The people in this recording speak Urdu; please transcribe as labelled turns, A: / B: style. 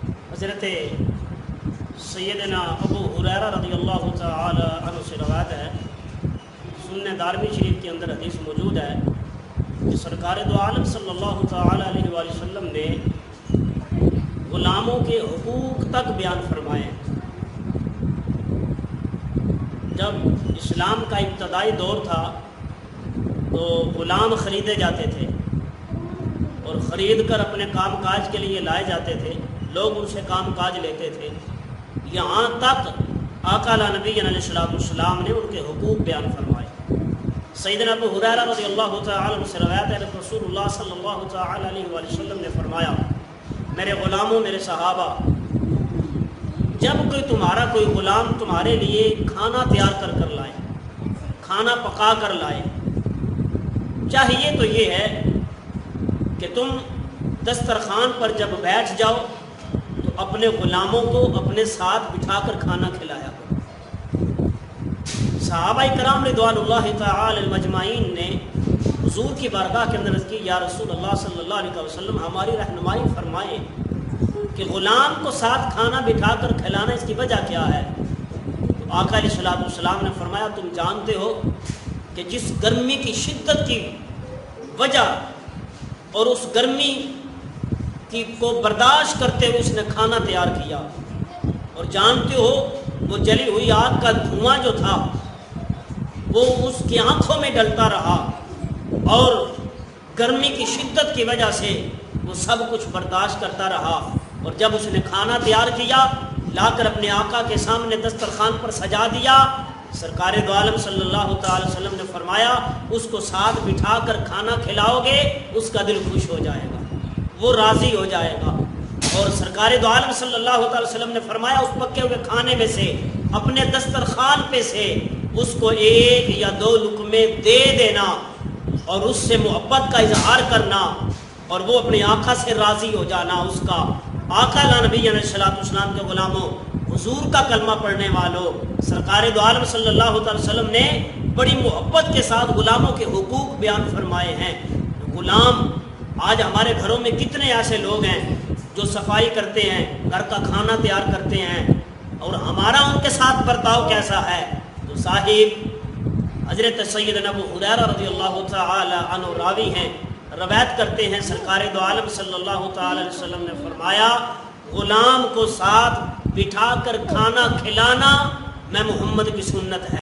A: حضرت سیدنا ابو ہریرہ رضی اللہ تعالی عنہ سے روایت ہے، سنن دارمی شریف کے اندر حدیث موجود ہے کہ سرکار دو عالم صلی اللہ تعالی علیہ وآلہ وسلم نے غلاموں کے حقوق تک بیان فرمائے۔ جب اسلام کا ابتدائی دور تھا تو غلام خریدے جاتے تھے اور خرید کر اپنے کام کاج کے لیے لائے جاتے تھے، لوگ ان سے کام کاج لیتے تھے، یہاں تک آقا نبی علیہ السلام نے ان کے حقوق بیان فرمائے۔ سیدنا ابو ہریرہ رضی اللہ تعالی عنہ سے روایت ہے کہ رسول اللہ صلی اللہ تعالی علیہ وآلہ وسلم نے فرمایا، میرے غلاموں، میرے صحابہ، جب کوئی غلام تمہارے لیے کھانا تیار کر کر لائے، کھانا پکا کر لائے، چاہیے تو یہ ہے کہ تم دسترخوان پر جب بیٹھ جاؤ تو اپنے غلاموں کو اپنے ساتھ بٹھا کر کھانا کھلایا کرو۔ صحابہ کرام رضوان اللہ تعالی المجمعین نے حضور کی بارگاہ کے اندر عرض کی، یا رسول اللہ صلی اللہ علیہ وسلم، ہماری رہنمائی فرمائیں کہ غلام کو ساتھ کھانا بٹھا کر کھلانا اس کی وجہ کیا ہے؟ تو آقا علیہ السلام نے فرمایا، تم جانتے ہو کہ جس گرمی کی شدت کی وجہ اور اس گرمی کو برداشت کرتے ہوئے اس نے کھانا تیار کیا، اور جانتے ہو وہ جلی ہوئی آگ کا دھواں جو تھا وہ اس کی آنکھوں میں ڈلتا رہا، اور گرمی کی شدت کی وجہ سے وہ سب کچھ برداشت کرتا رہا، اور جب اس نے کھانا تیار کیا، لا کر اپنے آقا کے سامنے دسترخوان پر سجا دیا، سرکار دو عالم صلی اللہ تعالی وسلم نے فرمایا، اس کو ساتھ بٹھا کر کھانا کھلاؤ گے اس کا دل خوش ہو جائے گا، وہ راضی ہو جائے گا۔ اور سرکار دو عالم صلی اللہ تعالی وسلم نے فرمایا، اس پکے ہوئے کھانے میں سے اپنے دسترخوان پہ سے اس کو ایک یا دو لقمے دے دینا اور اس سے محبت کا اظہار کرنا، اور وہ اپنے آقا سے راضی ہو جانا۔ اس کا آقا نبی علیہ السلام کے غلاموں، حضور کا کلمہ پڑھنے والوں، سرکار دو عالم صلی اللہ تعالی وسلم نے بڑی محبت کے ساتھ غلاموں کے حقوق بیان فرمائے ہیں۔ غلام، آج ہمارے گھروں میں کتنے ایسے لوگ ہیں جو صفائی کرتے ہیں، گھر کا کھانا تیار کرتے ہیں، اور ہمارا ان کے ساتھ برتاؤ کیسا ہے؟ تو صاحب حضرت سیدنا ابو ہریرہ رضی اللہ تعالی عنہ راوی ہیں، روایت کرتے ہیں، سرکار دو عالم صلی اللہ تعالی علیہ وسلم نے فرمایا، غلام کو ساتھ بٹھا کر کھانا کھلانا میں محمد کی سنت ہے۔